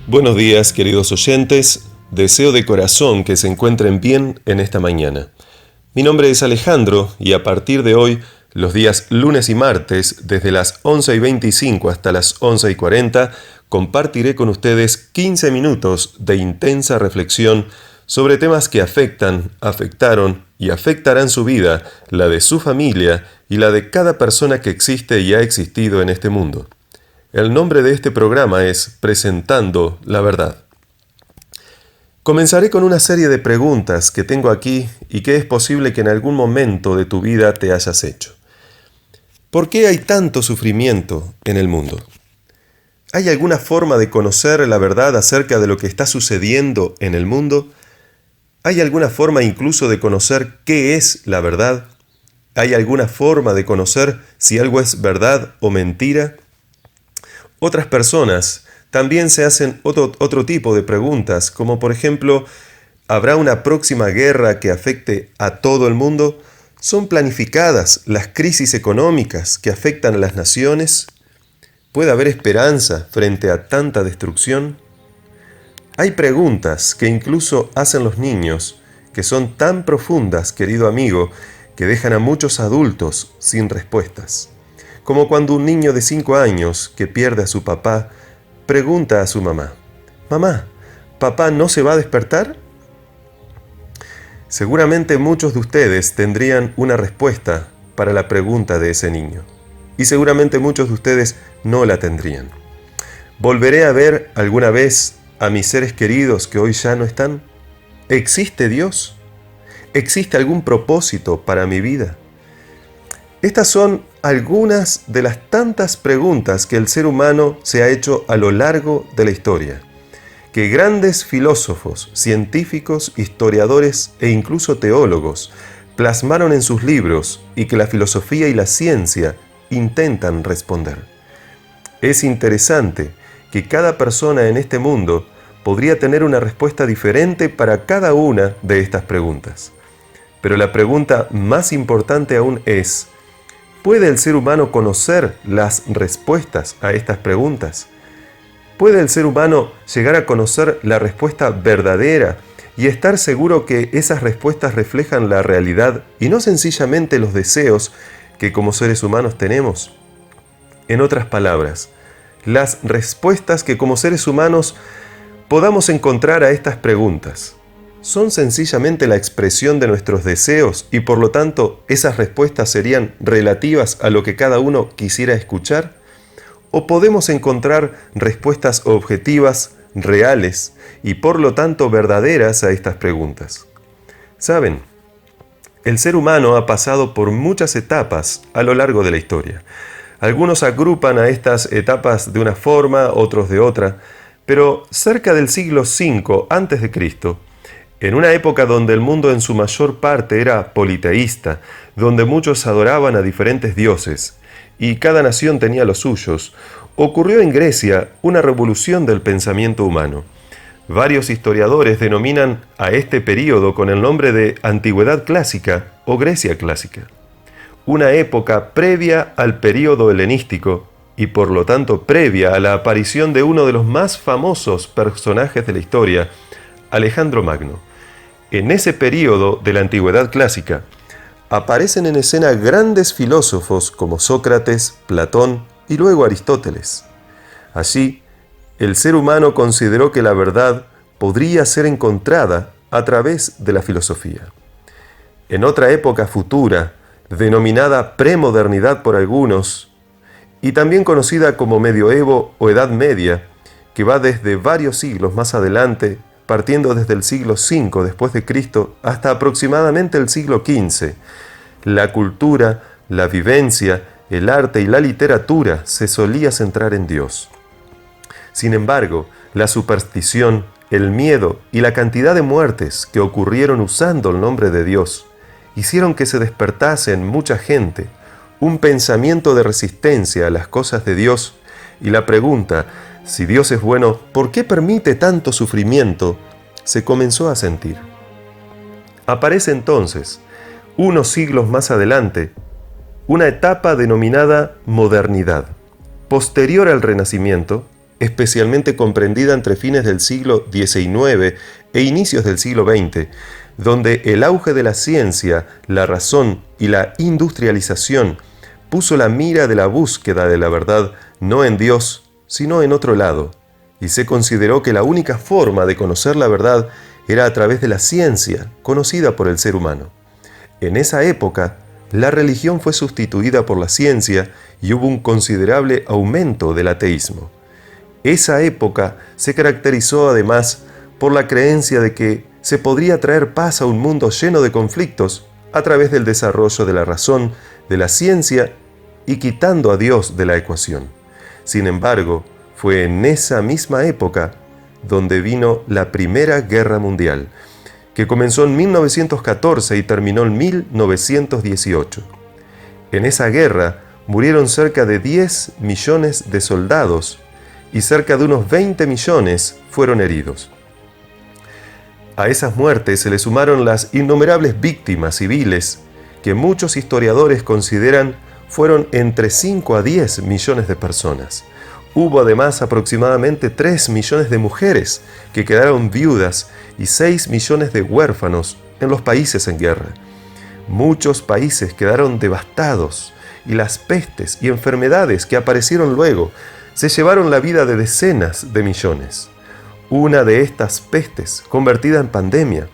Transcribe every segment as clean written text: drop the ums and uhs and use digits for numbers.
Buenos días, queridos oyentes. Deseo de corazón que se encuentren bien en esta mañana. Mi nombre es Alejandro y a partir de hoy, los días lunes y martes, desde las 11:25 hasta las 11:40, compartiré con ustedes 15 minutos de intensa reflexión sobre temas que afectaron y afectarán su vida, la de su familia y la de cada persona que existe y ha existido en este mundo. El nombre de este programa es Presentando la Verdad. Comenzaré con una serie de preguntas que tengo aquí y que es posible que en algún momento de tu vida te hayas hecho. ¿Por qué hay tanto sufrimiento en el mundo? ¿Hay alguna forma de conocer la verdad acerca de lo que está sucediendo en el mundo? ¿Hay alguna forma incluso de conocer qué es la verdad? ¿Hay alguna forma de conocer si algo es verdad o mentira? Otras personas también se hacen otro tipo de preguntas, como por ejemplo, ¿habrá una próxima guerra que afecte a todo el mundo? ¿Son planificadas las crisis económicas que afectan a las naciones? ¿Puede haber esperanza frente a tanta destrucción? Hay preguntas que incluso hacen los niños, que son tan profundas, querido amigo, que dejan a muchos adultos sin respuestas. Como cuando un niño de 5 años que pierde a su papá pregunta a su mamá: «Mamá, ¿papá no se va a despertar?». Seguramente muchos de ustedes tendrían una respuesta para la pregunta de ese niño. Y seguramente muchos de ustedes no la tendrían. ¿Volveré a ver alguna vez a mis seres queridos que hoy ya no están? ¿Existe Dios? ¿Existe algún propósito para mi vida? Estas son algunas de las tantas preguntas que el ser humano se ha hecho a lo largo de la historia, que grandes filósofos, científicos, historiadores e incluso teólogos plasmaron en sus libros y que la filosofía y la ciencia intentan responder. Es interesante que cada persona en este mundo podría tener una respuesta diferente para cada una de estas preguntas. Pero la pregunta más importante aún es: ¿puede el ser humano conocer las respuestas a estas preguntas? ¿Puede el ser humano llegar a conocer la respuesta verdadera y estar seguro que esas respuestas reflejan la realidad y no sencillamente los deseos que como seres humanos tenemos? En otras palabras, las respuestas que como seres humanos podamos encontrar a estas preguntas ¿son sencillamente la expresión de nuestros deseos y por lo tanto esas respuestas serían relativas a lo que cada uno quisiera escuchar? ¿O podemos encontrar respuestas objetivas, reales y por lo tanto verdaderas a estas preguntas? ¿Saben? El ser humano ha pasado por muchas etapas a lo largo de la historia. Algunos agrupan a estas etapas de una forma, otros de otra, pero cerca del siglo V a.C., en una época donde el mundo en su mayor parte era politeísta, donde muchos adoraban a diferentes dioses y cada nación tenía los suyos, ocurrió en Grecia una revolución del pensamiento humano. Varios historiadores denominan a este período con el nombre de Antigüedad Clásica o Grecia Clásica, una época previa al período helenístico y por lo tanto previa a la aparición de uno de los más famosos personajes de la historia, Alejandro Magno. En ese período de la Antigüedad Clásica, aparecen en escena grandes filósofos como Sócrates, Platón y luego Aristóteles. Allí, el ser humano consideró que la verdad podría ser encontrada a través de la filosofía. En otra época futura, denominada premodernidad por algunos, y también conocida como medioevo o Edad Media, que va desde varios siglos más adelante partiendo desde el siglo V después de Cristo hasta aproximadamente el siglo XV. La cultura, la vivencia, el arte y la literatura se solía centrar en Dios. Sin embargo, la superstición, el miedo y la cantidad de muertes que ocurrieron usando el nombre de Dios hicieron que se despertase en mucha gente un pensamiento de resistencia a las cosas de Dios, y la pregunta, si Dios es bueno, ¿por qué permite tanto sufrimiento?, se comenzó a sentir. Aparece entonces, unos siglos más adelante, una etapa denominada modernidad, posterior al Renacimiento, especialmente comprendida entre fines del siglo XIX e inicios del siglo XX, donde el auge de la ciencia, la razón y la industrialización puso la mira de la búsqueda de la verdad no en Dios, sino en otro lado, y se consideró que la única forma de conocer la verdad era a través de la ciencia, conocida por el ser humano. En esa época, la religión fue sustituida por la ciencia y hubo un considerable aumento del ateísmo. Esa época se caracterizó además por la creencia de que se podría traer paz a un mundo lleno de conflictos a través del desarrollo de la razón, de la ciencia y quitando a Dios de la ecuación. Sin embargo, fue en esa misma época donde vino la Primera Guerra Mundial, que comenzó en 1914 y terminó en 1918. En esa guerra murieron cerca de 10 millones de soldados y cerca de unos 20 millones fueron heridos. A esas muertes se le sumaron las innumerables víctimas civiles que muchos historiadores consideran fueron entre 5 a 10 millones de personas. Hubo además aproximadamente 3 millones de mujeres que quedaron viudas y 6 millones de huérfanos en los países en guerra. Muchos países quedaron devastados y las pestes y enfermedades que aparecieron luego se llevaron la vida de decenas de millones. Una de estas pestes, convertida en pandemia,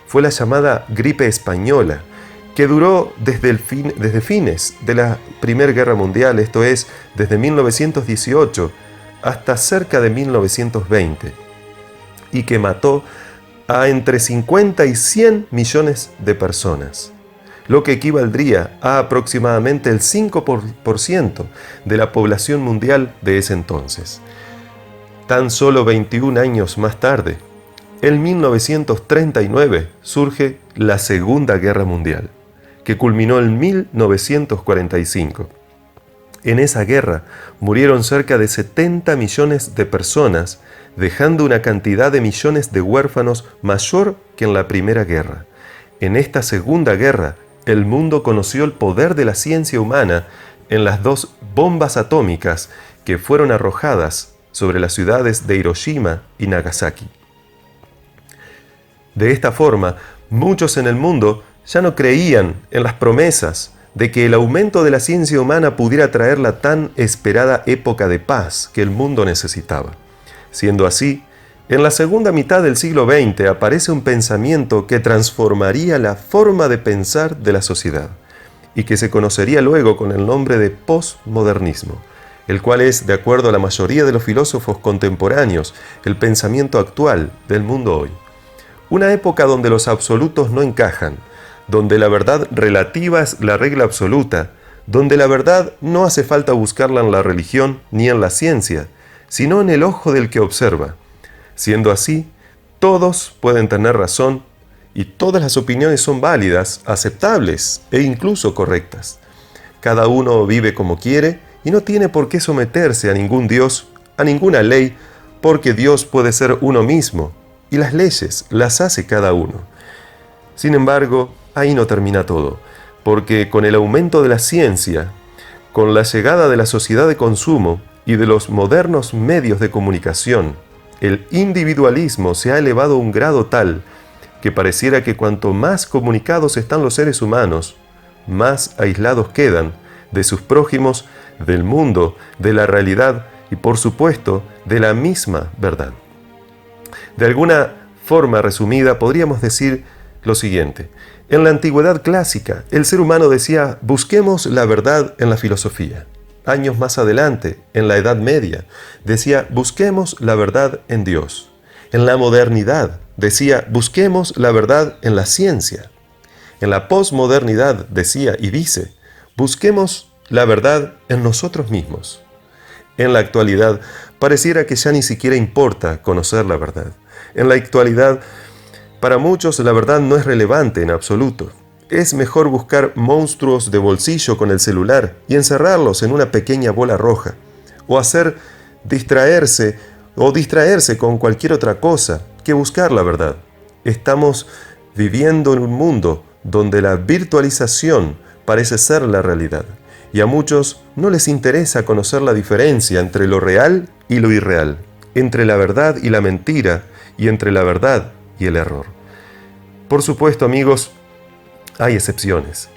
fue la llamada gripe española, que duró desde fines de la Primera Guerra Mundial, esto es, desde 1918 hasta cerca de 1920, y que mató a entre 50 y 100 millones de personas, lo que equivaldría a aproximadamente el 5% de la población mundial de ese entonces. Tan solo 21 años más tarde, en 1939, surge la Segunda Guerra Mundial, que culminó en 1945. En esa guerra murieron cerca de 70 millones de personas, dejando una cantidad de millones de huérfanos mayor que en la Primera Guerra. En esta Segunda Guerra, el mundo conoció el poder de la ciencia humana en las 2 bombas atómicas que fueron arrojadas sobre las ciudades de Hiroshima y Nagasaki. De esta forma, muchos en el mundo ya no creían en las promesas de que el aumento de la ciencia humana pudiera traer la tan esperada época de paz que el mundo necesitaba. Siendo así, en la segunda mitad del siglo XX aparece un pensamiento que transformaría la forma de pensar de la sociedad y que se conocería luego con el nombre de posmodernismo, el cual es, de acuerdo a la mayoría de los filósofos contemporáneos, el pensamiento actual del mundo hoy. Una época donde los absolutos no encajan, donde la verdad relativa es la regla absoluta, donde la verdad no hace falta buscarla en la religión ni en la ciencia, sino en el ojo del que observa. Siendo así, todos pueden tener razón y todas las opiniones son válidas, aceptables e incluso correctas. Cada uno vive como quiere y no tiene por qué someterse a ningún Dios, a ninguna ley, porque Dios puede ser uno mismo y las leyes las hace cada uno. Sin embargo, ahí no termina todo, porque con el aumento de la ciencia, con la llegada de la sociedad de consumo y de los modernos medios de comunicación, el individualismo se ha elevado a un grado tal que pareciera que cuanto más comunicados están los seres humanos, más aislados quedan de sus prójimos, del mundo, de la realidad y, por supuesto, de la misma verdad. De alguna forma resumida, podríamos decir lo siguiente. En la antigüedad clásica, el ser humano decía, busquemos la verdad en la filosofía. Años más adelante, en la Edad Media, decía, busquemos la verdad en Dios. En la modernidad, decía, busquemos la verdad en la ciencia. En la posmodernidad decía y dice, busquemos la verdad en nosotros mismos. En la actualidad, pareciera que ya ni siquiera importa conocer la verdad. En la actualidad, para muchos la verdad no es relevante en absoluto. Es mejor buscar monstruos de bolsillo con el celular y encerrarlos en una pequeña bola roja, o distraerse con cualquier otra cosa que buscar la verdad. Estamos viviendo en un mundo donde la virtualización parece ser la realidad, y a muchos no les interesa conocer la diferencia entre lo real y lo irreal, entre la verdad y la mentira, y entre la verdad y el error. Por supuesto, amigos, hay excepciones.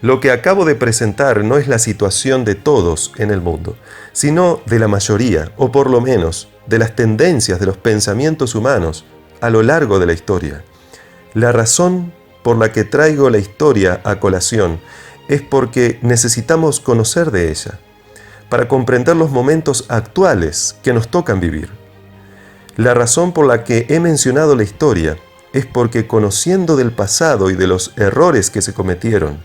Lo que acabo de presentar no es la situación de todos en el mundo, sino de la mayoría, o por lo menos, de las tendencias de los pensamientos humanos a lo largo de la historia. La razón por la que traigo la historia a colación es porque necesitamos conocer de ella, para comprender los momentos actuales que nos tocan vivir. La razón por la que he mencionado la historia es porque conociendo del pasado y de los errores que se cometieron,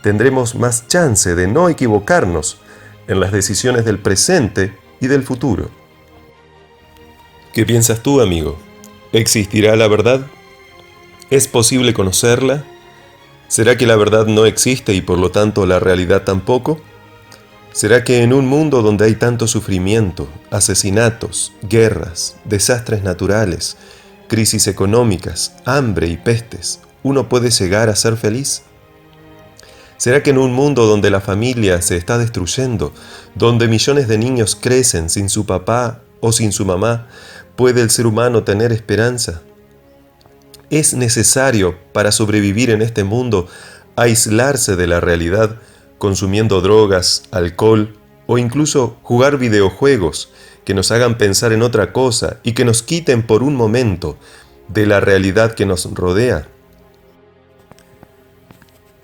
tendremos más chance de no equivocarnos en las decisiones del presente y del futuro. ¿Qué piensas tú, amigo? ¿Existirá la verdad? ¿Es posible conocerla? ¿Será que la verdad no existe y por lo tanto la realidad tampoco? ¿Será que en un mundo donde hay tanto sufrimiento, asesinatos, guerras, desastres naturales, crisis económicas, hambre y pestes, uno puede llegar a ser feliz? ¿Será que en un mundo donde la familia se está destruyendo, donde millones de niños crecen sin su papá o sin su mamá, puede el ser humano tener esperanza? ¿Es necesario para sobrevivir en este mundo aislarse de la realidad consumiendo drogas, alcohol o incluso jugar videojuegos que nos hagan pensar en otra cosa y que nos quiten por un momento de la realidad que nos rodea?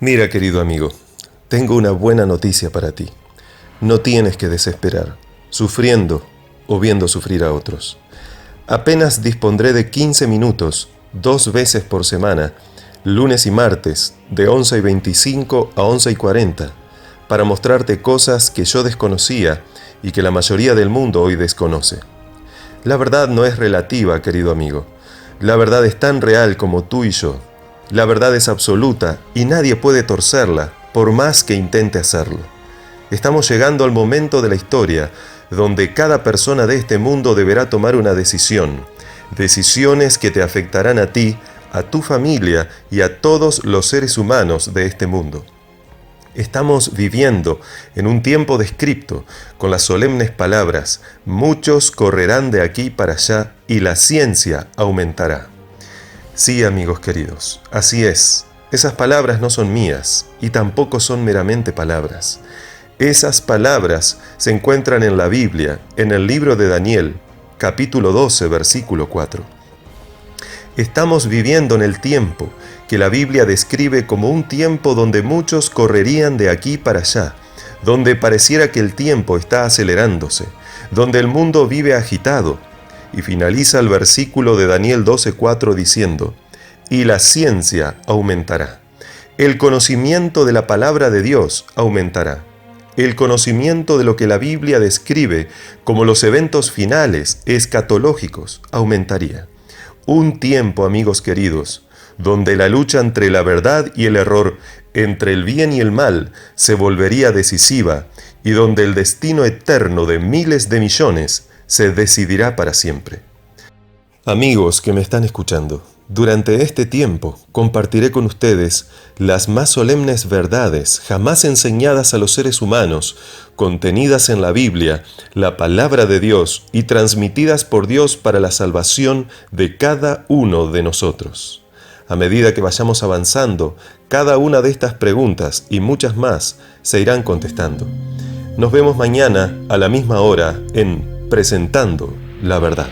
Mira, querido amigo, tengo una buena noticia para ti. No tienes que desesperar, sufriendo o viendo sufrir a otros. Apenas dispondré de 15 minutos, 2 veces por semana, lunes y martes, de 11:25 a 11:40, para mostrarte cosas que yo desconocía y que la mayoría del mundo hoy desconoce. La verdad no es relativa, querido amigo. La verdad es tan real como tú y yo. La verdad es absoluta y nadie puede torcerla, por más que intente hacerlo. Estamos llegando al momento de la historia donde cada persona de este mundo deberá tomar una decisión. Decisiones que te afectarán a ti, a tu familia y a todos los seres humanos de este mundo. Estamos viviendo en un tiempo descripto con las solemnes palabras: muchos correrán de aquí para allá y la ciencia aumentará. Sí, amigos queridos, así es. Esas palabras no son mías y tampoco son meramente palabras. Esas palabras se encuentran en la Biblia, en el libro de Daniel, capítulo 12, versículo 4. Estamos viviendo en el tiempo que la Biblia describe como un tiempo donde muchos correrían de aquí para allá, donde pareciera que el tiempo está acelerándose, donde el mundo vive agitado. Y finaliza el versículo de Daniel 12:4 diciendo: y la ciencia aumentará. El conocimiento de la palabra de Dios aumentará. El conocimiento de lo que la Biblia describe como los eventos finales escatológicos aumentaría. Un tiempo, amigos queridos, donde la lucha entre la verdad y el error, entre el bien y el mal, se volvería decisiva y donde el destino eterno de miles de millones se decidirá para siempre. Amigos que me están escuchando, durante este tiempo compartiré con ustedes las más solemnes verdades jamás enseñadas a los seres humanos, contenidas en la Biblia, la palabra de Dios y transmitidas por Dios para la salvación de cada uno de nosotros. A medida que vayamos avanzando, cada una de estas preguntas y muchas más se irán contestando. Nos vemos mañana a la misma hora en Presentando la Verdad.